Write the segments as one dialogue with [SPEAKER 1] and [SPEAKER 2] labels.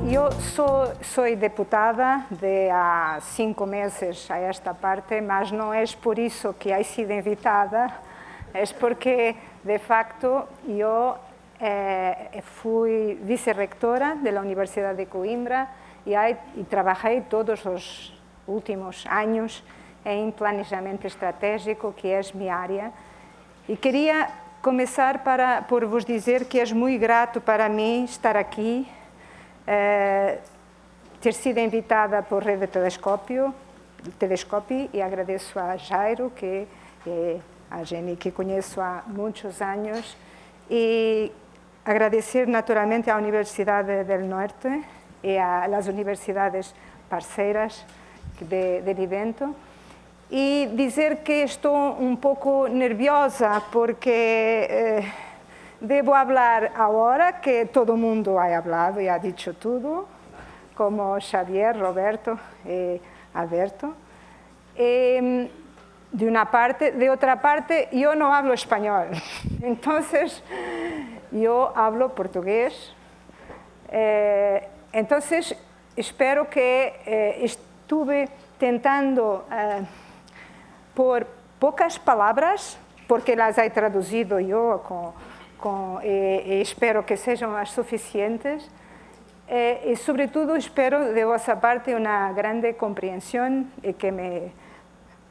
[SPEAKER 1] Yo soy diputada de há 5 meses a esta parte, mas não é por isso que he sido invitada, é porque, de facto, eu fui vice-rectora da Universidade de Coimbra e trabalhei todos os últimos anos em planejamento estratégico, que é minha área. E queria começar por vos dizer que é muito grato para mim estar aqui, ter sido invitada por Rede Telescópio, e agradeço a Jairo, que é a Jenny, que conheço há muitos anos, e agradecer naturalmente à Universidade do Norte e às universidades parceiras do evento, e dizer que estou um pouco nerviosa porque devo falar agora que todo mundo ha falado e ha dicho tudo, como Xavier, Roberto e Alberto. De uma parte, de outra parte, eu não hablo espanhol, então eu hablo português. Então espero que estuve tentando por poucas palavras, porque las he traduzido eu e espero que sejam as suficientes, e sobretudo espero de vossa parte uma grande compreensão e que me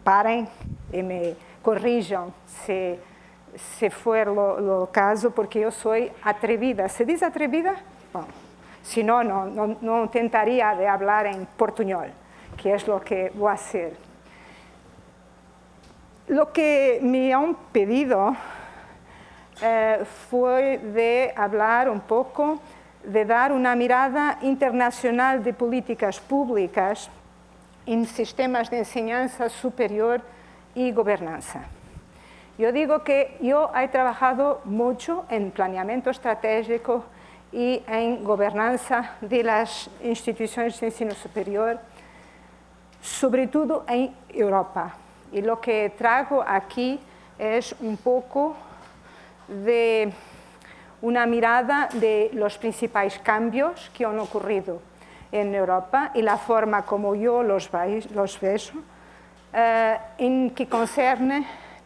[SPEAKER 1] parem e me corrijam se for o caso, porque eu sou atrevida. ¿Se diz atrevida? Bom, se não, não tentaria de falar em portuñol, que é o que vou fazer. Lo que me han pedido fue de hablar un poco, de dar una mirada internacional de políticas públicas en sistemas de enseñanza superior y gobernanza. Yo digo que yo he trabajado mucho en planeamiento estratégico y en gobernanza de las instituciones de ensino superior, sobre todo en Europa. Y lo que traigo aquí es un poco de una mirada de los principales cambios que han ocurrido en Europa y la forma como yo los veo en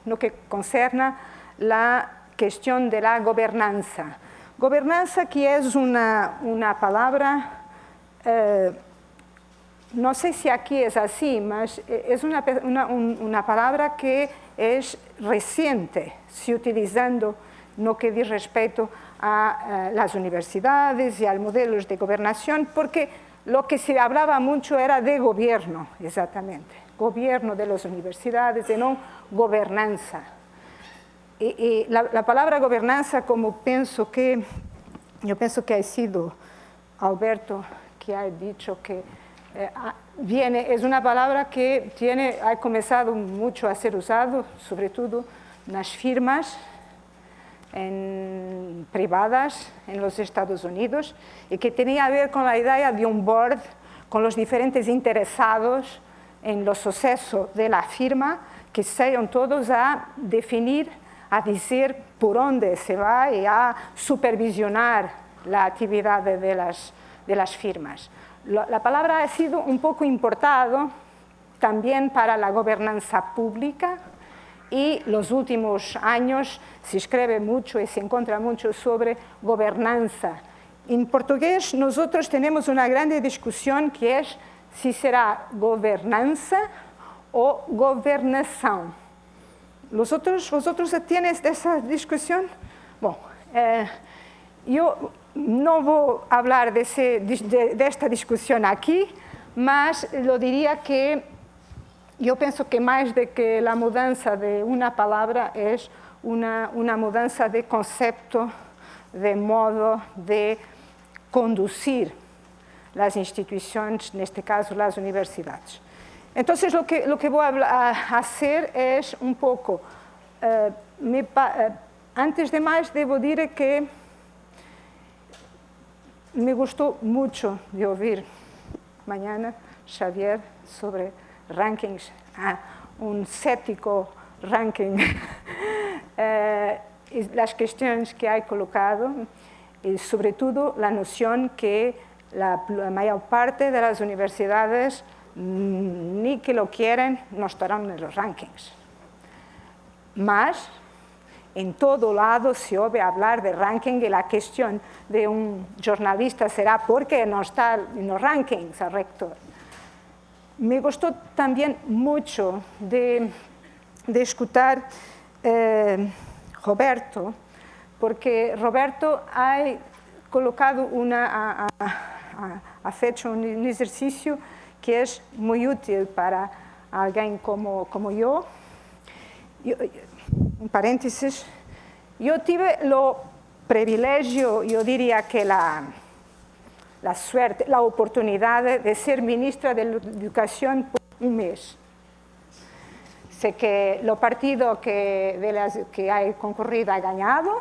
[SPEAKER 1] lo que concerne la cuestión de la gobernanza. Gobernanza, que es una palabra, no sé si aquí es así, pero es una palabra que es reciente, se utilizando no que diz respeto a las universidades y a modelos de gobernación, porque lo que se hablaba mucho era de gobierno, exactamente, gobierno de las universidades y no gobernanza. Y la palabra gobernanza, como yo pienso que ha sido Alberto que ha dicho que es una palabra que ha comenzado mucho a ser usado, sobre todo en las firmas privadas en los Estados Unidos, y que tenía a ver con la idea de un board con los diferentes interesados en los sucesos de la firma, que sean todos a definir, a decir por dónde se va y a supervisionar la actividad de las firmas. La palabra ha sido un poco importada también para la gobernanza pública, y los últimos años se escribe mucho y se encuentra mucho sobre gobernanza. En portugués nosotros tenemos una grande discusión que es si será gobernanza o gobernación. ¿Vosotros tienes esa discusión? Bueno, yo no voy a hablar de esta discusión aquí, mas lo diría que yo pienso que más de que la mudanza de una palabra es una mudanza de concepto, de modo de conducir las instituciones, en este caso las universidades. Entonces lo que voy a hacer es un poco, antes de más debo decir que me gustó mucho de oír mañana Xavier sobre rankings, un cético ranking, las cuestiones que ha colocado, y sobre todo la noción que la mayor parte de las universidades ni que lo quieren no estarán en los rankings. Mas en todo lado se oye hablar de ranking y la cuestión de un jornalista será ¿por qué no está en los rankings el rector? Me gustó también mucho de escuchar Roberto, porque Roberto ha colocado ha hecho un ejercicio que es muy útil para alguien como yo. En paréntesis, yo tuve lo privilegio, yo diría que la suerte, la oportunidad de ser ministra de Educación por un mes. Sé que lo partido que ha concurrido ha ganado.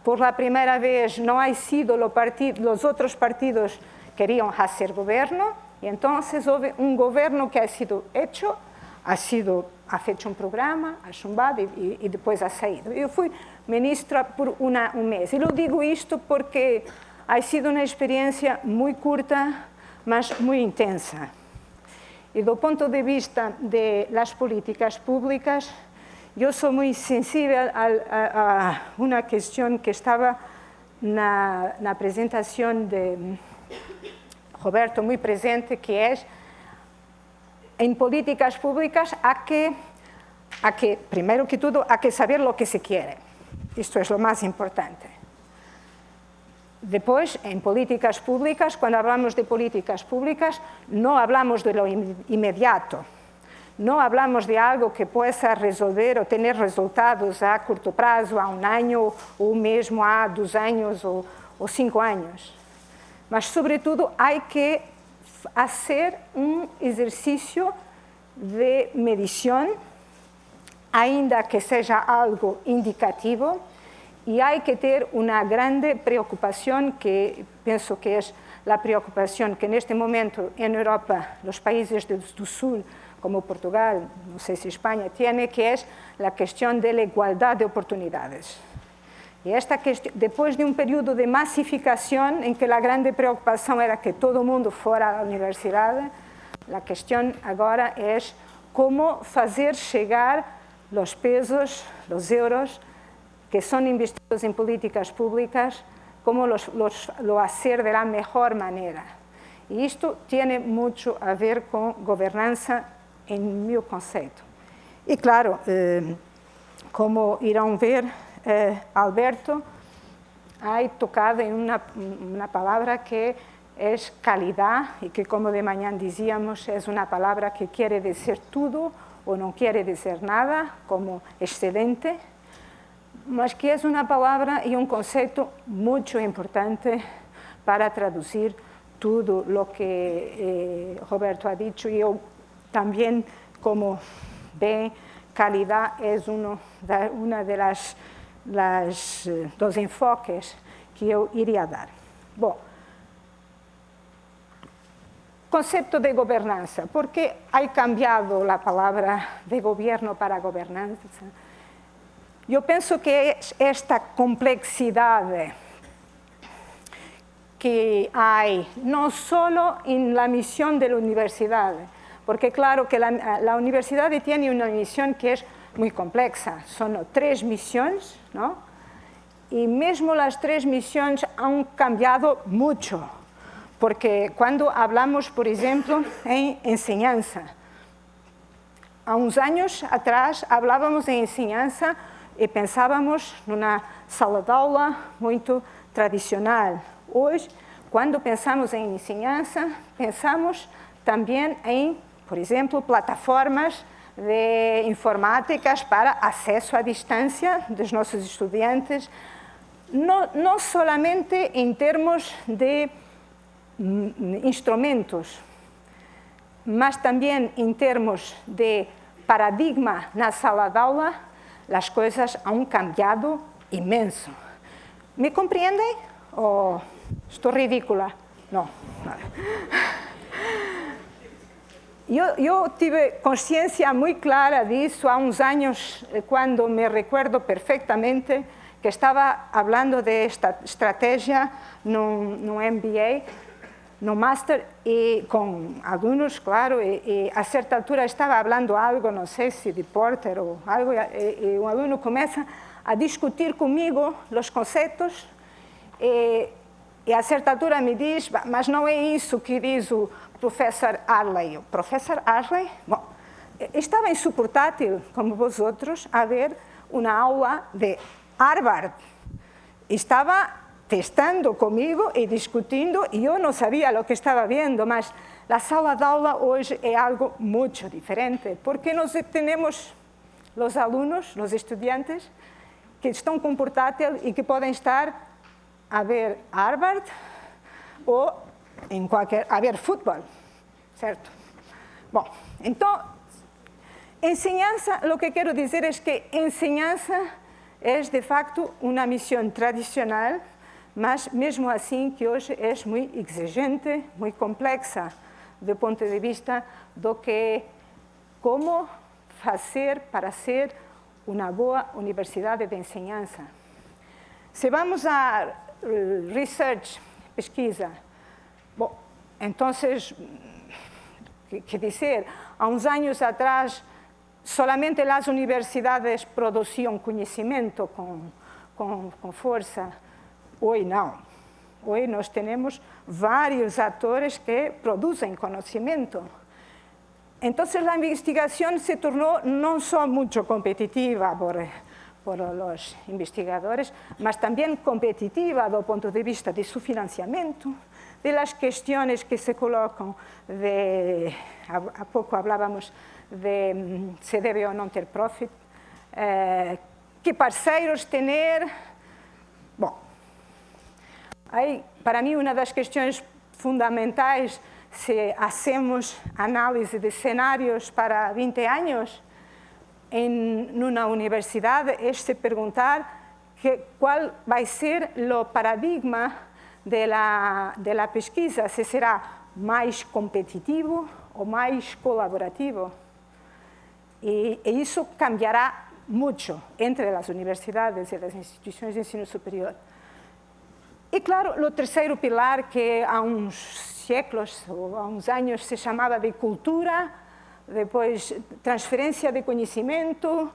[SPEAKER 1] Por la primera vez no ha sido los otros partidos querían hacer gobierno y entonces hubo un gobierno que ha sido hecho, ha hecho un programa, ha zumbado y después ha salido. Yo fui ministra por un mes y lo digo esto porque ha sido una experiencia muy corta, mas muy intensa. Y desde el punto de vista de las políticas públicas, yo soy muy sensible a una cuestión que estaba en la presentación de Roberto muy presente, que es en políticas públicas primero que todo, hay que saber lo que se quiere. Esto es lo más importante. Después, en políticas públicas, cuando hablamos de políticas públicas, no hablamos de lo inmediato. No hablamos de algo que pueda resolver o tener resultados a corto prazo, a un año, o mesmo a 2 años o 5 años. Mas, sobre todo, hay que hacer un ejercicio de medición, ainda que sea algo indicativo, y hay que tener una grande preocupación, que pienso que es la preocupación que en este momento en Europa los países del sur, como Portugal, no sé si España tiene, que es la cuestión de la igualdad de oportunidades. Y esta cuestión, después de un periodo de masificación en que la grande preocupación era que todo el mundo fuera a la universidad, la cuestión ahora es cómo hacer llegar los pesos, los euros, que son investidos en políticas públicas, cómo lo hacer de la mejor manera. Y esto tiene mucho a ver con gobernanza en mi concepto. Y claro, como irán ver, Alberto ha tocado en una palabra que es calidad y que, como de mañana decíamos, es una palabra que quiere decir todo o no quiere decir nada, como excelente, mas que es una palabra y un concepto mucho importante para traducir todo lo que Roberto ha dicho. Y yo también, como ve, calidad es uno de los enfoques que yo iría a dar. Bueno, concepto de gobernanza. ¿Por qué ha cambiado la palabra de gobierno para gobernanza? Yo pienso que es esta complejidad que hay, no solo en la misión de la universidad, porque claro que la universidad tiene una misión que es muy compleja, son 3 misiones, ¿no? Y mismo las 3 misiones han cambiado mucho, porque cuando hablamos, por ejemplo, en enseñanza, a unos años atrás hablábamos de enseñanza e pensávamos numa sala de aula muito tradicional. Hoje, quando pensamos em enseñanza, pensamos também em, por exemplo, plataformas de informáticas para acesso à distância dos nossos estudantes, não somente em termos de instrumentos, mas também em termos de paradigma na sala de aula. Las cosas han cambiado inmenso. ¿Me comprenden? ¿O estoy ridícula? No. Yo tuve conciencia muy clara de eso hace unos años, cuando me recuerdo perfectamente que estaba hablando de esta estrategia no MBA, no Master, y con algunos, claro, y a cierta altura estaba hablando algo, no sé si de Porter o algo, y un alumno comienza a discutir conmigo los conceptos, e a certa altura me diz, mas não é isso que diz o professor Arley. O professor Arley? Bom, estava insuportável, como vosotros, a ver uma aula de Harvard. Estava testando comigo e discutindo, e eu não sabia o que estava vendo, mas a sala de aula hoje é algo muito diferente, porque nós temos os alunos, os estudantes, que estão com portátil e que podem estar a ver Harvard ou a ver fútbol, certo? Bom, então, enseñanza, lo que quero dizer é que enseñanza é, de facto, uma missão tradicional, mas, mesmo assim, que hoje é muito exigente, muito complexa, do ponto de vista do que como fazer para ser uma boa universidade de enseñanza. Se vamos a research, pesquisa, bom, então, que dizer, há uns anos atrás, solamente as universidades produziam conhecimento com força. Hoje não. Hoje nós temos vários atores que produzem conhecimento. Então, a investigação se tornou não só muito competitiva por os investigadores, mas também competitiva do ponto de vista de seu financiamento, de las questões que se colocam, há pouco falávamos de se deve ou não ter profit, que parceiros ter. Bom, aí, para mim, uma das questões fundamentais, se hacemos análise de cenários para 20 anos em uma universidade, é se perguntar qual vai ser o paradigma da pesquisa, se será mais competitivo ou mais colaborativo. E isso cambiará muito entre as universidades e as instituições de ensino superior. E, claro, o terceiro pilar, que há uns séculos ou há uns anos se chamava de cultura, depois transferência de conhecimento,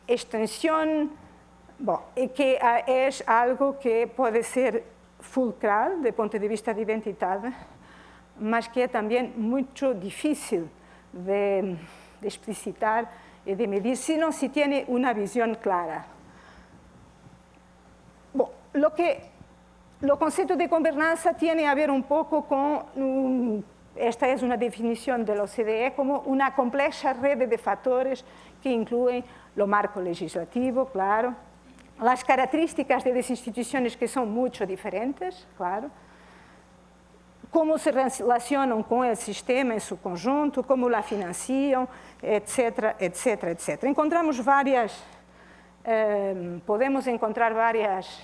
[SPEAKER 1] extensão, bom, e que é algo que pode ser fulcral do ponto de vista de identidade, mas que é também muito difícil de explicitar e de medir se não se tem uma visão clara. Bom, o conceito de governança tem a ver um pouco com, esta é uma definição da OCDE, como uma complexa rede de fatores que incluem o marco legislativo, claro, as características das instituições que são muito diferentes, claro, como se relacionam com o sistema em seu conjunto, como la financiam, etc., etc., etc. Podemos encontrar várias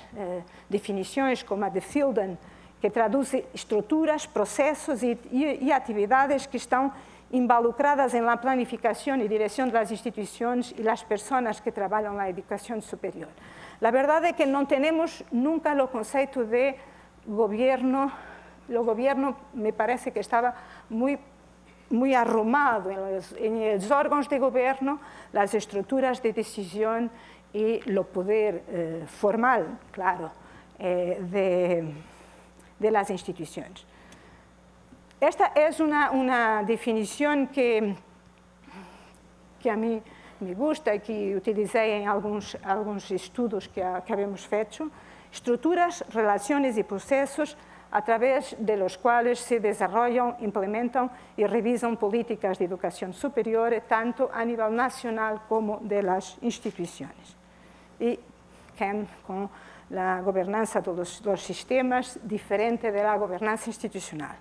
[SPEAKER 1] definições, como a de Fielden, que traduz estruturas, processos e atividades que estão involucradas na planificação e direção das instituições e das pessoas que trabalham na educação superior. A verdade é que não temos nunca o conceito de governo. O governo me parece que estava muito arrumado em os órgãos de governo, as estruturas de decisão e o poder formal, claro, de las instituições. Esta é uma definição que a mim me gusta e que utilizei em alguns estudos que havemos feito. Estruturas, relações e processos a través de los cuales se desarrollan, implementan y revisan políticas de educación superior, tanto a nivel nacional como de las instituciones. Y con la gobernanza de los sistemas, diferente de la gobernanza institucional.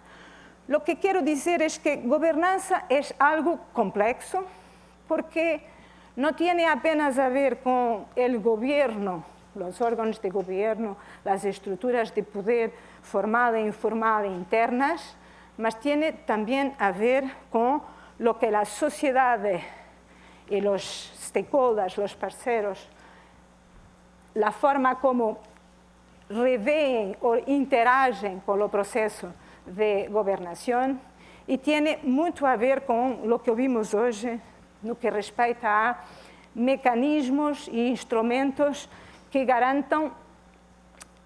[SPEAKER 1] Lo que quiero decir es que gobernanza es algo complejo, porque no tiene apenas a ver con el gobierno, los órganos de gobierno, las estructuras de poder formal e informal internas, mas tiene también a ver con lo que la sociedad y los stakeholders, los parceros la forma como revén o interagem con el proceso de gobernación y tiene mucho a ver con lo que ouvimos hoje no que respeita a mecanismos e instrumentos que garantam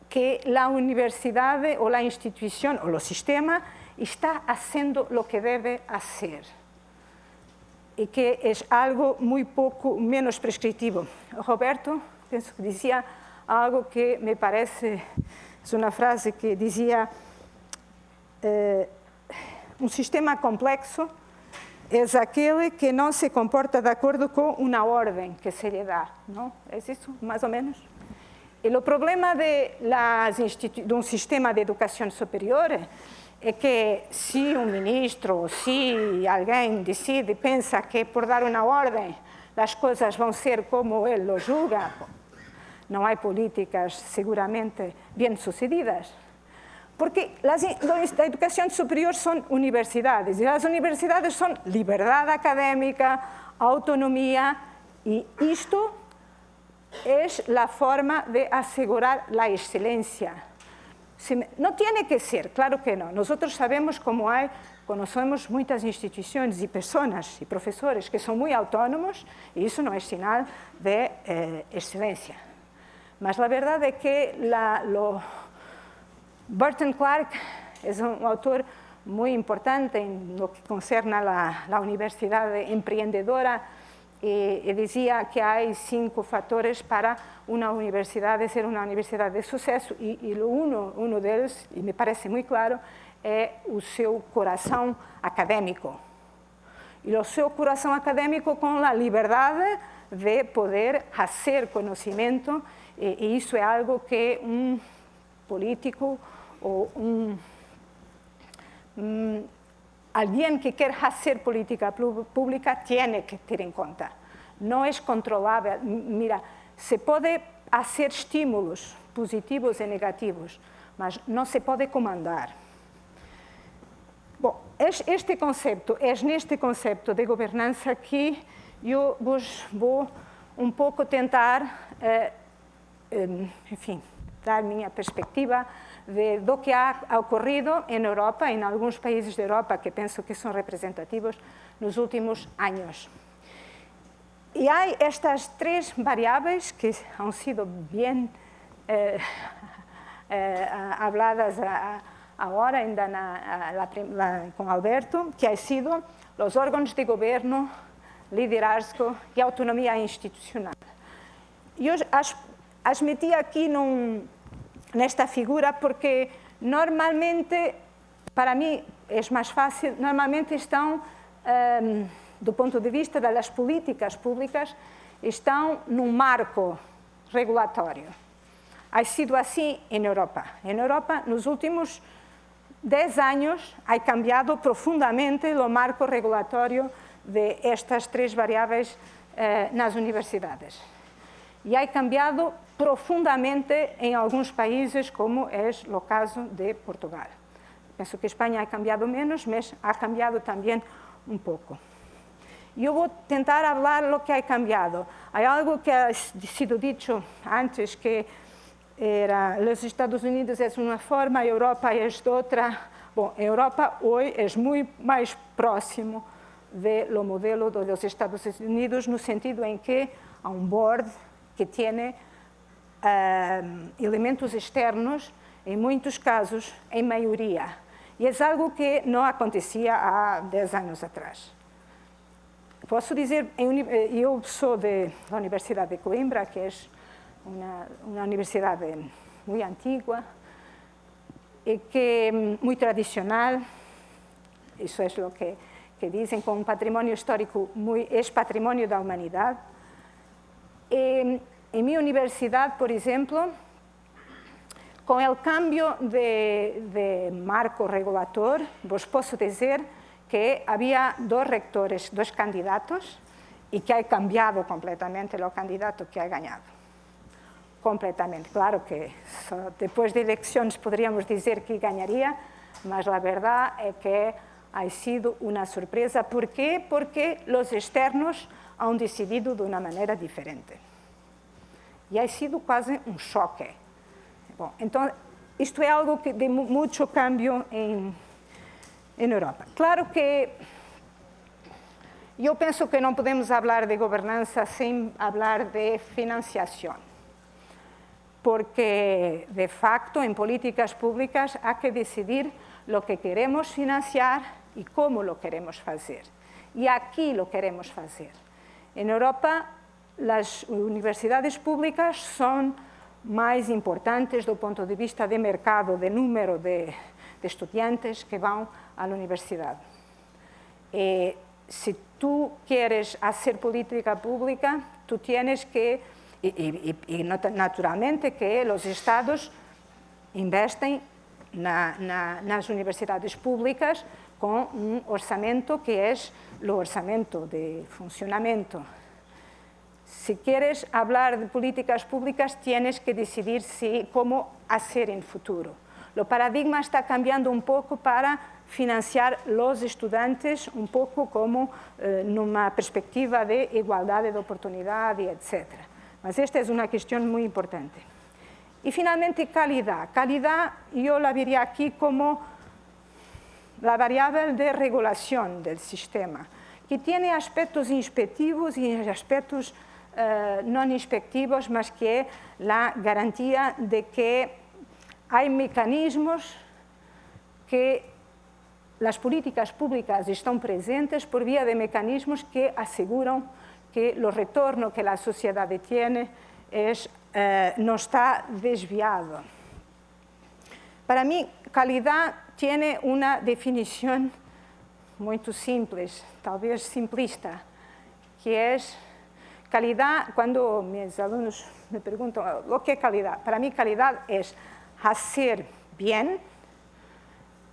[SPEAKER 1] que a universidade ou a instituição ou o sistema está fazendo o que deve fazer e que é algo muito pouco menos prescritivo. Roberto, penso que dizia algo que me parece, é uma frase que dizia um sistema complexo é aquele que não se comporta de acordo com uma ordem que se lhe dá, não? É isso, mais ou menos? E o problema de um sistema de educação superior é que se um ministro ou se alguém decide, pensa que por dar uma ordem as coisas vão ser como ele o julga, não há políticas seguramente bem-sucedidas. Porque a educação superior são universidades, e as universidades são liberdade académica, autonomia, e isto é a forma de assegurar a excelência. Não tem que ser, claro que não. Nós sabemos como conhecemos muitas instituições e pessoas e professores que são muito autônomos, e isso não é sinal de excelência. Mas a verdade é que Burton Clark é um autor muito importante em lo que concerne a universidade empreendedora e dizia que há 5 fatores para uma universidade ser uma universidade de sucesso e um deles, e me parece muito claro, é o seu coração acadêmico. E o seu coração acadêmico com a liberdade de poder fazer conhecimento, e isso é algo que um político ou alguém que quer fazer política pública tem que ter em conta. Não é controlável. Mira, se pode fazer estímulos positivos e negativos, mas não se pode comandar. Bom, este conceito, é neste conceito de governança que eu vos vou um pouco tentar, enfim, dar minha perspectiva do que ha ocorrido em Europa, em alguns países da Europa que penso que são representativos nos últimos anos. E há estas 3 variáveis que han sido bem habladas agora, ainda com Alberto, que ha sido os órgãos de governo, liderazgo e autonomia institucional. Eu as meti aqui nesta figura porque normalmente, para mim é mais fácil, normalmente estão, do ponto de vista das políticas públicas, estão num marco regulatório. Ha sido assim em Europa. Em Europa, nos últimos 10 anos, ha cambiado profundamente o marco regulatório de estas 3 variáveis nas universidades. E ha cambiado profundamente em alguns países, como é o caso de Portugal. Penso que Espanha ha cambiado menos, mas ha cambiado também um pouco. E eu vou tentar falar do que ha cambiado. Há algo que ha sido dicho antes, que os Estados Unidos é uma forma, a Europa é outra. Bom, a Europa hoje é muito mais próximo do modelo dos Estados Unidos, no sentido em que há board que tem elementos externos, em muitos casos, em maioria. E é algo que não acontecia há 10 anos atrás. Posso dizer, eu sou da Universidade de Coimbra, que é uma universidade muito antiga e que muito tradicional, isso é o que dizem, com um patrimônio histórico, é patrimônio da humanidade. Em minha universidade, por exemplo, com o cambio de marco regulator, vos posso dizer que havia 2 rectores, 2 candidatos, e que ha cambiado completamente o candidato que ha ganhado. Completamente. Claro que depois de eleições poderíamos dizer que ganharia, mas a verdade é que ha sido uma surpresa. Por quê? Porque os externos han decidido de uma maneira diferente. E ha sido quase um choque. Bom, então, isto é algo de muito cambio em Europa. Claro que eu penso que não podemos falar de governança sem falar de financiação. Porque, de facto, em políticas públicas há que decidir o que queremos financiar e como lo queremos fazer. E aqui lo queremos fazer. Em Europa, as universidades públicas são mais importantes do ponto de vista de mercado, de número de estudiantes que vão à universidade. Se tu queres fazer política pública, tu tienes que, e naturalmente que os estados investem nas universidades públicas com um orçamento que é o orçamento de funcionamento. Si quieres hablar de políticas públicas, tienes que decidir cómo hacer en futuro. El paradigma está cambiando un poco para financiar los estudiantes un poco como numa perspectiva de igualdad de oportunidad, etc. Mas esta es una cuestión muy importante. Y finalmente, calidad. Calidad yo la vería aquí como la variable de regulación del sistema, que tiene aspectos inspectivos y aspectos no inspectivos, mas que é a garantia de que há mecanismos que as políticas públicas estão presentes por via de mecanismos que asseguram que o retorno que a sociedade tem não está desviado. Para mim, qualidade tem uma definição muito simples, talvez simplista, que é calidad. Cuando mis alumnos me preguntan lo que es calidad, para mí calidad es hacer bien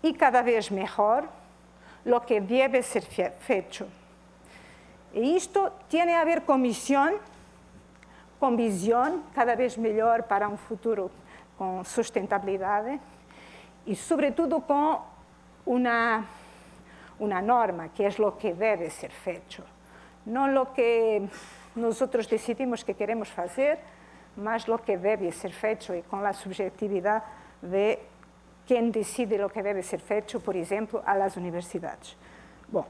[SPEAKER 1] y cada vez mejor lo que debe ser hecho. Y esto tiene a ver con misión, con visión cada vez mejor para un futuro con sustentabilidad y sobre todo con una norma, que es lo que debe ser hecho, no lo que nosotros decidimos que queremos fazer, mas o que deve ser feito e com a subjetividade de quem decide o que deve ser feito, por exemplo, a las universidades. Bom,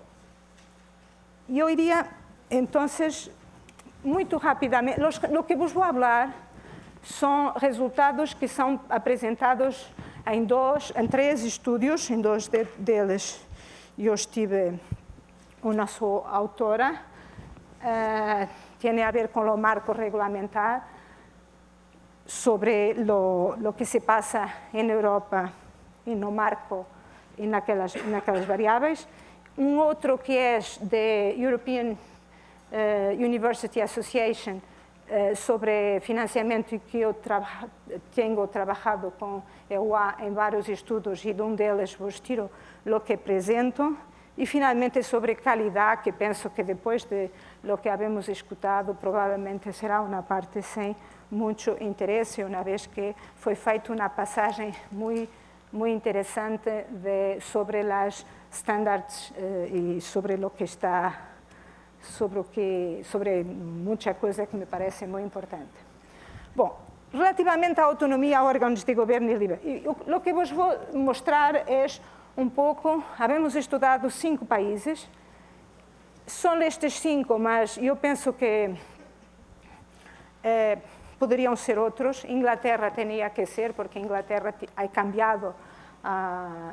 [SPEAKER 1] eu iria, então, muito rapidamente, o que vos vou falar são resultados que são apresentados em 3 estudos, em 2 deles eu estive uma só autora, tiene a ver con lo marco regulamentar sobre lo que se pasa en Europa en lo marco, en aquellas variables. Un otro que es de European University Association sobre financiamiento y que yo tengo trabajado con EUA en varios estudios y de un de ellos vos tiro lo que presento. E, finalmente, sobre calidad, que penso que depois de lo que habemos escutado, provavelmente será uma parte sem muito interesse, uma vez que foi feita uma passagem muito interessante sobre as standards e sobre o que está, sobre muita coisa que me parece muito importante. Bom, relativamente à autonomia a órgãos de governo e liberdade, o que vos vou mostrar é um pouco, havemos estudado 5 países, são estes 5, mas eu penso que poderiam ser outros. Inglaterra tinha que ser, porque Inglaterra ha cambiado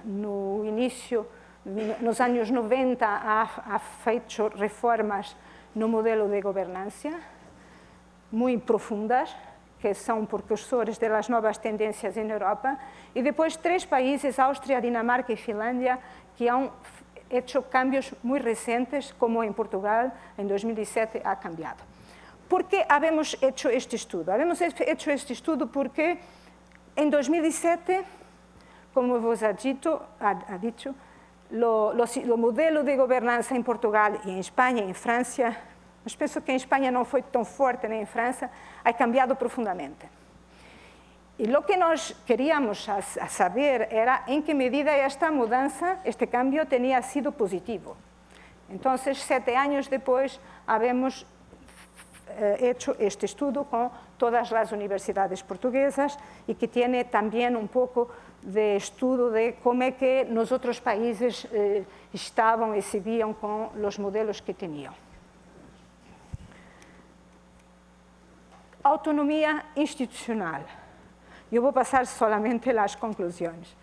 [SPEAKER 1] no início, nos anos 90, ha feito reformas no modelo de governança, muito profundas, que são precursores das novas tendências em Europa, e depois 3 países, Áustria, Dinamarca e Finlândia, que han hecho cambios muito recentes, como em Portugal, em 2007 ha cambiado. ¿Por qué habemos hecho este estudo? Habemos hecho este estudo porque en 2007, como vos ha dicho, lo modelo de gobernança em Portugal e em Espanha e em França, mas penso que em Espanha não foi tão forte nem em França, ha cambiado profundamente. E o que nós queríamos saber era em que medida esta mudança, este cambio, tinha sido positivo. Então, 7 anos depois, habemos hecho este estudo com todas las universidades portuguesas y que tiene también un poco de estudo de cómo es que los otros países estaban y se veían con los modelos que tenían. Autonomía institucional. Yo voy a pasar solamente las conclusiones.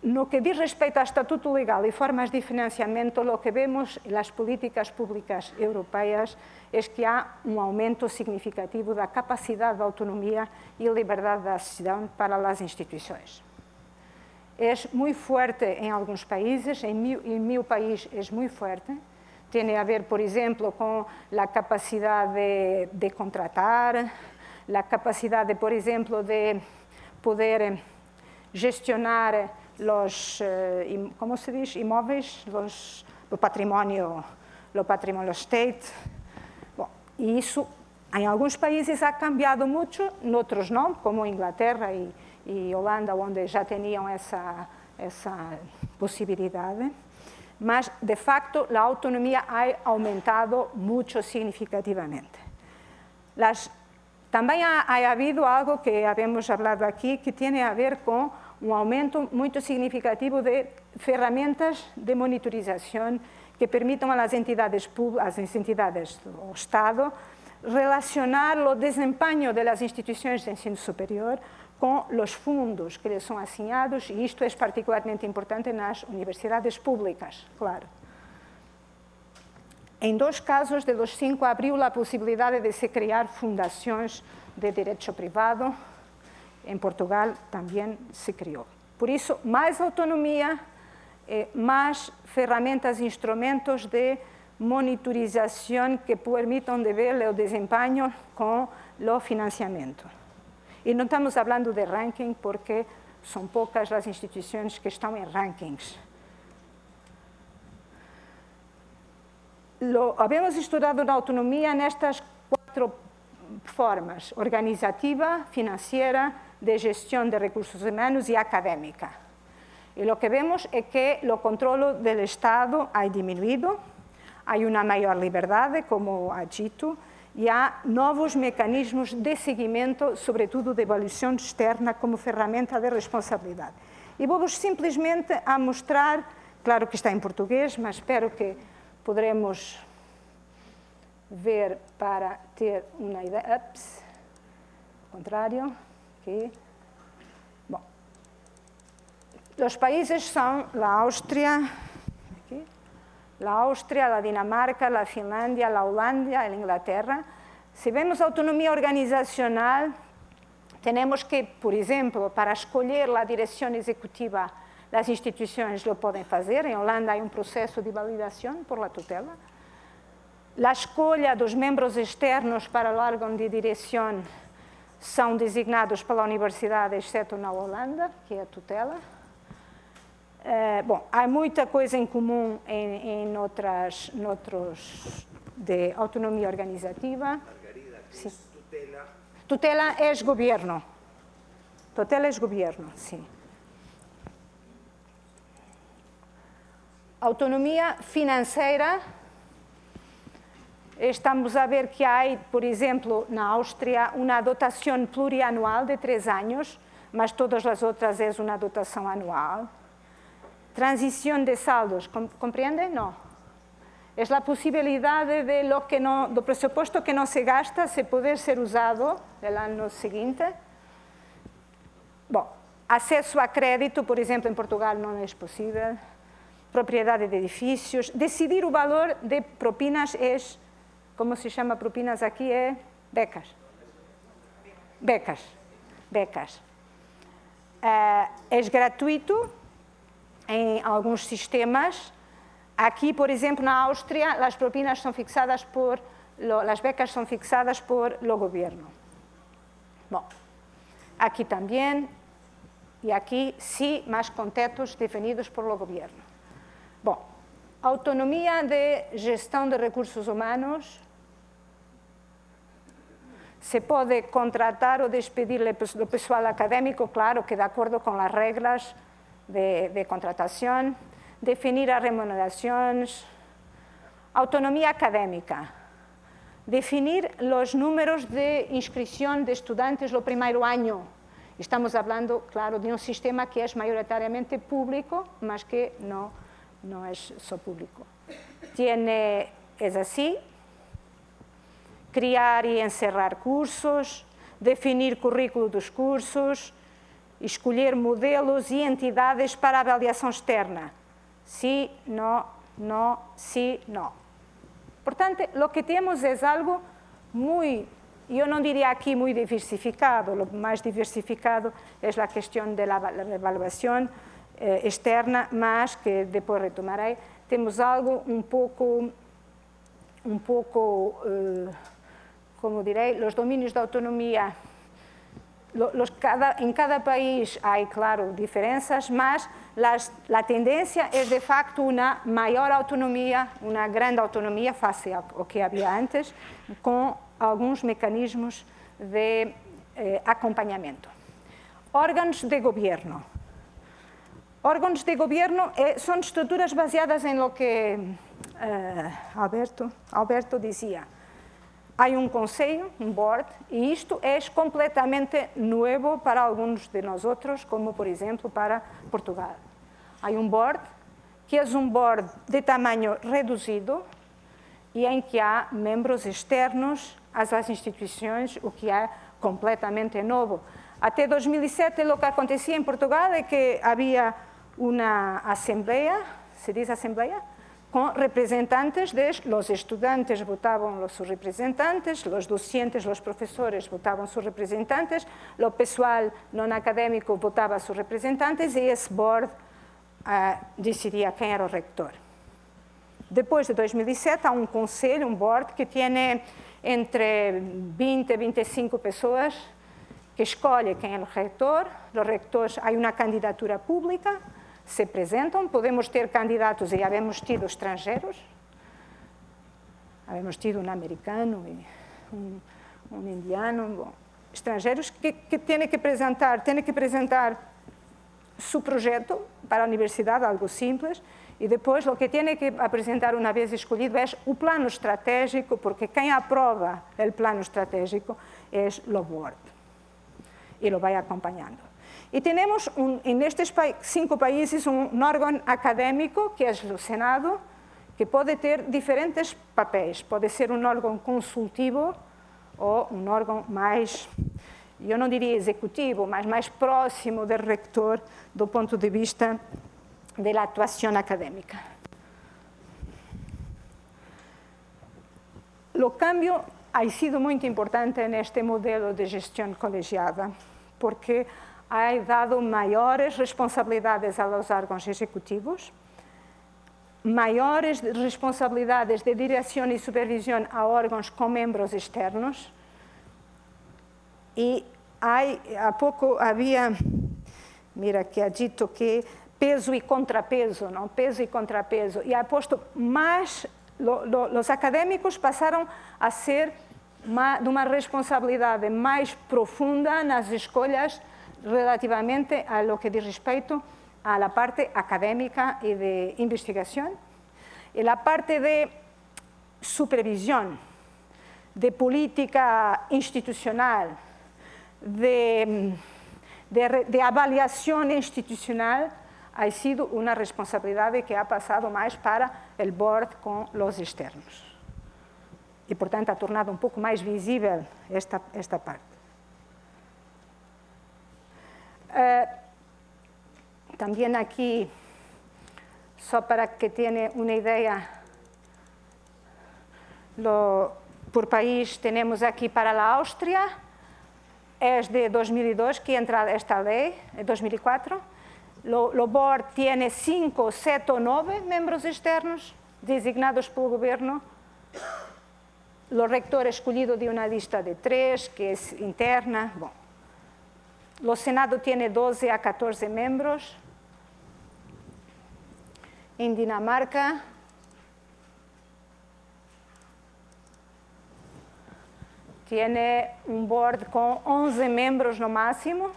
[SPEAKER 1] No que diz respeito ao estatuto legal e formas de financiamento, lo que vemos en las políticas públicas europeas es que há un aumento significativo da capacidade de autonomía e liberdade da decisão para as instituições. É muito forte em alguns países, em meu país é muito forte. Tem a ver, por exemplo, com a capacidade de contratar, a capacidade, por exemplo, de poder gestionar los, ¿cómo se dice? Imóveis, lo patrimonio state. Bueno, y eso en algunos países ha cambiado mucho, en otros no, como Inglaterra y Holanda, donde ya tenían esa posibilidad. Mas, de facto, la autonomía ha aumentado mucho significativamente. También ha habido algo que habíamos hablado aquí que tiene a ver con un aumento muy significativo de herramientas de monitorización que permitan a las entidades del Estado relacionar el desempeño de las instituciones de ensino superior con los fondos que les son asignados, y esto es particularmente importante en las universidades públicas, claro. En 2 casos de los 5 abrió la posibilidad de se crear fundaciones de derecho privado. En Portugal también se creó. Por eso, más autonomía, más herramientas e instrumentos de monitorización que permitan de ver el desempeño con el financiamiento. Y no estamos hablando de ranking porque son pocas las instituciones que están en rankings. Habíamos estudiado la autonomía en estas 4 formas: organizativa, financiera, de gestión de recursos humanos y académica. Y lo que vemos es que el control del Estado ha disminuido, hay una mayor libertad, como ha dicho, y hay nuevos mecanismos de seguimiento, sobre todo de evaluación externa, como herramienta de responsabilidad. Y vamos simplesmente a mostrar, claro que está en portugués, mas espero que podremos ver para ter una idea. Ups, al contrario. Aquí. Bueno. Los países son la Austria, la Dinamarca, la Finlandia, la Holanda y la Inglaterra. Si vemos autonomía organizacional, tenemos que, por ejemplo, para escolher la dirección ejecutiva, las instituciones lo pueden hacer. En Holanda hay un proceso de validación por la tutela. La escolha dos membros externos para o órgão de direção são designados pela universidade, exceto na Holanda, que é a tutela. Bom, há muita coisa em comum em outros de autonomia organizativa.
[SPEAKER 2] Margarida,
[SPEAKER 1] sim.
[SPEAKER 2] tutela?
[SPEAKER 1] Tutela é governo. Tutela é governo, sim. Autonomia financeira. Estamos a ver que há, por exemplo, na Áustria, uma dotação plurianual de 3 anos, mas todas as outras é uma dotação anual. Transição de saldos, compreende? Não. É a possibilidade de do presupuesto que não se gasta se poder ser usado no ano seguinte. Bom, acesso a crédito, por exemplo, em Portugal não é possível. Propriedade de edifícios. Decidir o valor de propinas é... ¿Cómo se llama propinas aquí? Becas. Becas. Es gratuito en algunos sistemas. Aquí, por ejemplo, en Austria, las propinas son fixadas las becas son fixadas por el gobierno. Bueno, aquí también, y aquí sí, más con tetos definidos por el gobierno. Bueno, autonomía de gestión de recursos humanos. Se pode contratar ou despedir o pessoal académico, claro que de acordo com as regras de contratação, definir as remunerações, autonomia académica. definir los números de inscripción de estudiantes el primer año. Estamos hablando, claro, de un sistema que es mayoritariamente público, más que no es solo público. Es así, criar y encerrar cursos, definir currículo dos cursos, escolher modelos e entidades para avaliação externa. Sí, no, sí, no. Portanto, lo que temos é algo muy, yo no diría aquí muy diversificado, lo más diversificado es la cuestión de la evaluación externa, más que después retomaré, temos algo un poco, como diré, los dominios de autonomía. En cada país hay, claro, diferencias, mas la tendencia es de facto una mayor autonomía, una gran autonomía face a lo que había antes, con algunos mecanismos de acompañamiento. Órganos de gobierno. Órganos de gobierno son estructuras basadas en lo que Alberto decía. Hay un consejo, un board, y esto es completamente nuevo para algunos de nosotros, como por ejemplo para Portugal. Hay un board que es un board de tamaño reducido y en que hay miembros externos a las instituciones, o que es completamente nuevo. Hasta 2007 lo que acontecía en Portugal es que había una asamblea, ¿se dice asamblea?, con representantes de los estudiantes votaban sus representantes, los docentes, los profesores votaban sus representantes, lo pessoal no académico votaba sus representantes y ese board decidía quién era el rector. Después de 2007 hay un consejo, un board que tiene entre 20 y 25 personas que escoge quién es el rector. Los rectores, hay una candidatura pública, se presentam, podemos ter candidatos, e habemos tido estrangeiros, habemos tido um americano e um indiano, bom, estrangeiros que têm que apresentar seu projeto para a universidade, algo simples, e depois o que tem que apresentar uma vez escolhido é o plano estratégico, porque quem aprova o plano estratégico é o board, e lo vai acompanhando. Y tenemos en estos 5 países un órgano académico, que es el Senado, que puede tener diferentes papeles. Puede ser un órgano consultivo o un órgano más, yo no diría ejecutivo, mas más próximo del rector do punto de vista de la actuación académica. Lo cambio ha sido muy importante en este modelo de gestión colegiada, porque ha dado maiores responsabilidades a los órganos ejecutivos, maiores responsabilidades de direção e supervisão a órgãos com membros externos. E há pouco havia, mira, que ha dito que peso e contrapeso, não? Peso e contrapeso. E ha posto mais, os académicos passaram a ser de uma responsabilidade mais profunda nas escolhas relativamente a lo que dice respecto a la parte académica y de investigación, y la parte de supervisión, de política institucional, de avaliación institucional, ha sido una responsabilidad que ha pasado más para el board con los externos. Y por tanto ha tornado un poco más visible esta parte. También aquí, solo para que tenga una idea, por país tenemos aquí para la Austria, es de 2002 que entra esta ley, en 2004. Lo board tiene 5, 7 o 9 miembros externos designados por el gobierno. Lo rector escogido de una lista de 3, que es interna. Bueno. El Senado tiene 12 a 14 miembros. En Dinamarca tiene un board con 11 miembros no máximo.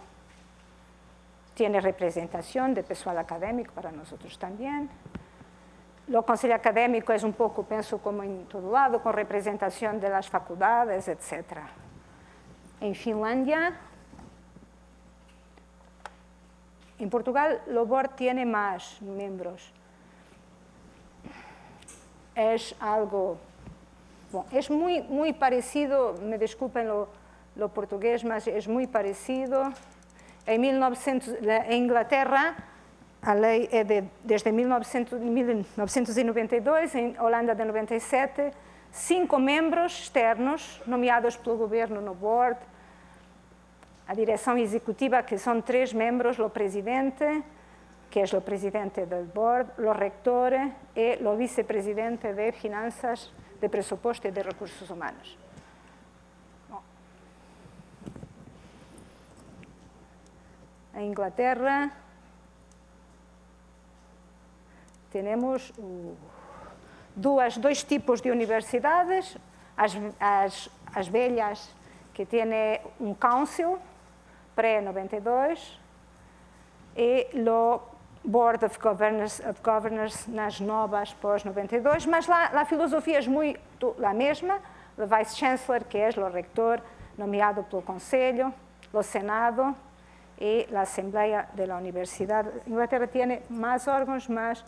[SPEAKER 1] Tiene representación de personal académico para nosotros también. O Conselho Académico é um pouco, penso, como em todo lado, com representação das faculdades, etc. Em Finlândia, em Portugal, o board tem mais membros. É algo... Bom, é muito parecido, me desculpem o português, mas é muito parecido. Em Inglaterra, a lei é desde 1992, em Holanda de 97, 5 membros externos nomeados pelo governo no board, a direção executiva, que são 3 membros, o presidente, que é o presidente do board, o rector e o vicepresidente de finanças, de presupuesto e de recursos humanos. Bom. Em Inglaterra, temos dois tipos de universidades, as velhas, que têm council, pré-92, e o Board of Governors nas novas pós-92, mas lá a filosofia é muito a mesma, o Vice-Chancellor, que é o rector, nomeado pelo Conselho, o Senado e a Assembleia da Universidade. A Inglaterra tem mais órgãos, mas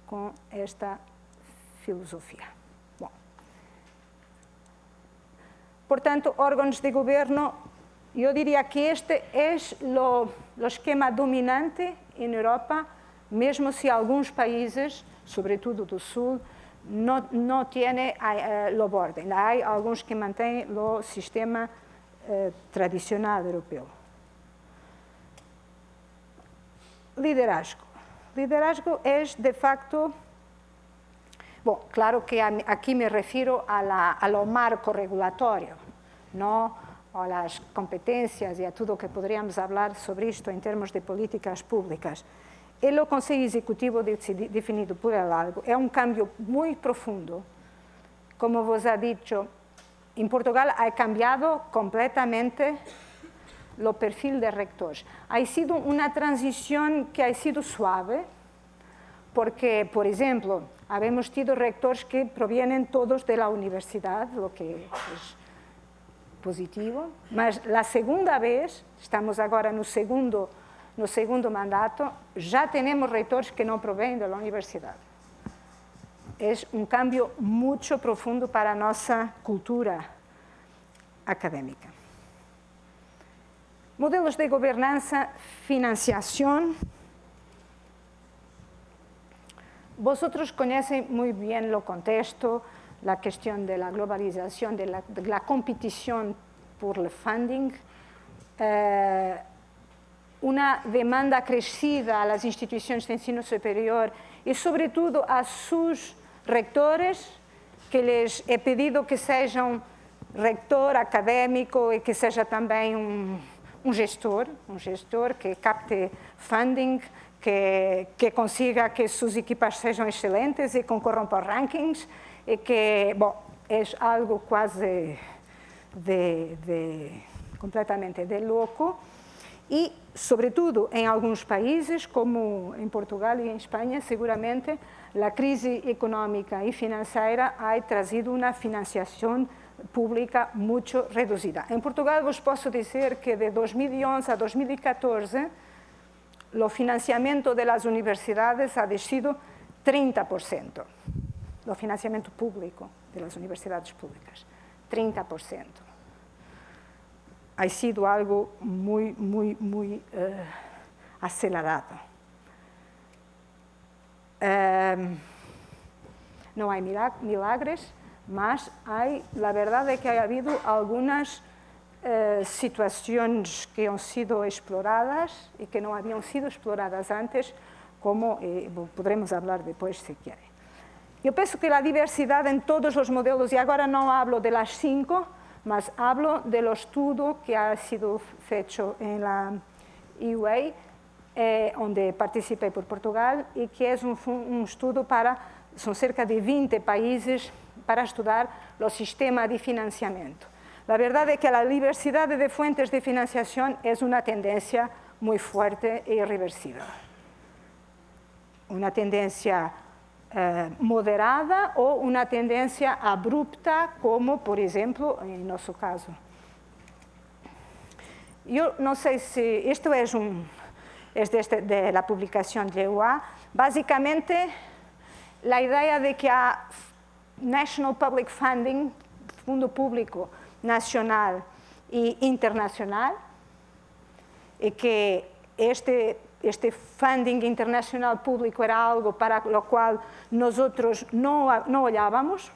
[SPEAKER 1] com esta filosofia. Bom. Portanto, órgãos de governo, eu diria que este é o esquema dominante em Europa, mesmo se alguns países, sobretudo do Sul, não têm o board. Ainda há alguns que mantêm o sistema tradicional europeu. Liderazgo. Liderazgo é, de facto, bom, claro que aqui me refiro ao marco regulatório, não às competências e a tudo o que poderíamos falar sobre isto em termos de políticas públicas. E o Conselho Executivo definido por Hidalgo é um cambio muito profundo. Como vos ha dicho, em Portugal ha cambiado completamente o perfil de rectores. Ha sido uma transição que ha sido suave, porque, por exemplo, habemos tido rectores que provienen todos da universidade, o que é positivo, mas a segunda vez, estamos agora no segundo mandato, já temos reitores que não provêm da universidade. É um cambio muito profundo para a nossa cultura académica. Modelos de governança, financiação. Vosotros conhecem muito bem o contexto, a questão da globalização, da competição por el funding, uma demanda crescida às instituições de ensino superior e, sobretudo, a seus rectores, que lhes é pedido que sejam rector académico e que seja também um gestor que capte funding, que consiga que suas equipas sejam excelentes e concorram para rankings, e que, bom, é algo quase completamente de louco. E, sobretudo, em alguns países, como em Portugal e em Espanha, seguramente, a crise econômica e financeira ha trazido uma financiação pública muito reduzida. Em Portugal, vos posso dizer que de 2011 a 2014, o financiamento das universidades ha descido 30%. O financiamento público das universidades públicas, 30%. Ha sido algo muito acelerado. Não há milagres, mas a verdade é que ha havido algumas situações que han sido exploradas e que não haviam sido exploradas antes, como poderemos falar depois, se querem. Eu penso que a diversidade em todos os modelos, e agora não hablo de las 5, mas hablo do estudo que ha sido feito em la EUA, onde participei por Portugal, e que é um estudo são cerca de 20 países para estudar o sistema de financiamento. A verdade é que a diversidade de fuentes de financiação é uma tendência muito forte e irreversível. Uma tendência moderada ou uma tendência abrupta, como, por exemplo, em nosso caso. Eu não sei se isto é de la publicación de EUA. Básicamente, la idea de que a National Public Funding, fundo público nacional e internacional, e que este funding internacional público era algo para lo cual nosotros no olhábamos